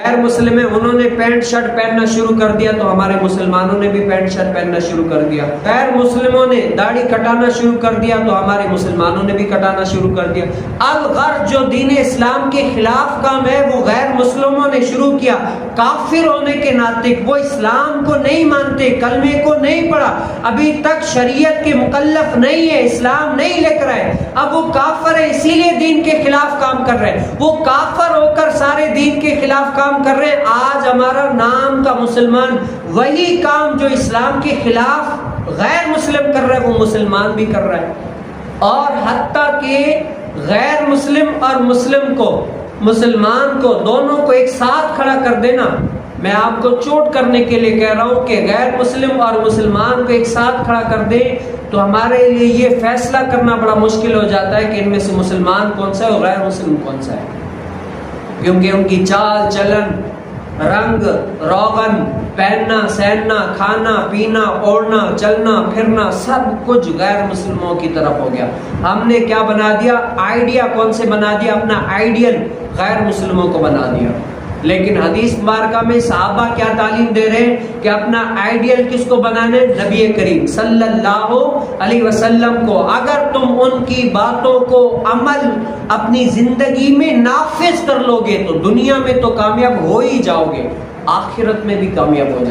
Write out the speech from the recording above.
غیر مسلم ہیں انہوں نے پینٹ شرٹ پہننا شروع کر دیا تو ہمارے مسلمانوں نے بھی پینٹ شرٹ پہننا شروع کر دیا. غیر مسلموں نے داڑھی کٹانا شروع کر دیا تو ہمارے مسلمانوں نے بھی کٹانا شروع کر دیا. الغرض جو دین اسلام کے خلاف کام ہے وہ غیر مسلموں نے شروع کیا. کافر ہونے کے ناطے وہ اسلام کو نہیں مانتے، کلمے کو نہیں پڑھا، ابھی تک شریعت کے مکلف نہیں ہے، اسلام نہیں لے کر آئے، اب وہ کافر ہے اسی لیے دین کے خلاف کام کر رہے ہیں. وہ کافر ہو کر سارے دین کے خلاف کام کر رہے ہیں. آج ہمارا نام کا مسلمان وہی کام جو اسلام کے خلاف غیر مسلم کر رہا ہے وہ مسلمان بھی کر رہا ہے. اور حتیٰ کہ غیر مسلم اور مسلم کو، مسلمان کو، دونوں کو ایک ساتھ کھڑا کر دینا، میں آپ کو چوٹ کرنے کے لیے کہہ رہا ہوں کہ غیر مسلم اور مسلمان کو ایک ساتھ کھڑا کر دیں تو ہمارے لیے یہ فیصلہ کرنا بڑا مشکل ہو جاتا ہے کہ ان میں سے مسلمان کون سا ہے اور غیر مسلم کون سا ہے، کیونکہ ان کی چال چلن، رنگ روغن، پہننا سہننا، کھانا پینا، اوڑھنا چلنا پھرنا سب کچھ غیر مسلموں کی طرف ہو گیا. ہم نے کیا بنا دیا؟ آئیڈیا کون سے بنا دیا؟ اپنا آئیڈیل غیر مسلموں کو بنا دیا. لیکن حدیث مبارکہ میں صحابہ کیا تعلیم دے رہے ہیں کہ اپنا آئیڈیل کس کو بنانے؟ نبی کریم صلی اللہ علیہ وسلم کو. اگر تم ان کی باتوں کو عمل اپنی زندگی میں نافذ کر لو گے تو دنیا میں تو کامیاب ہو ہی جاؤ گے، آخرت میں بھی کامیاب ہو جاؤ گے.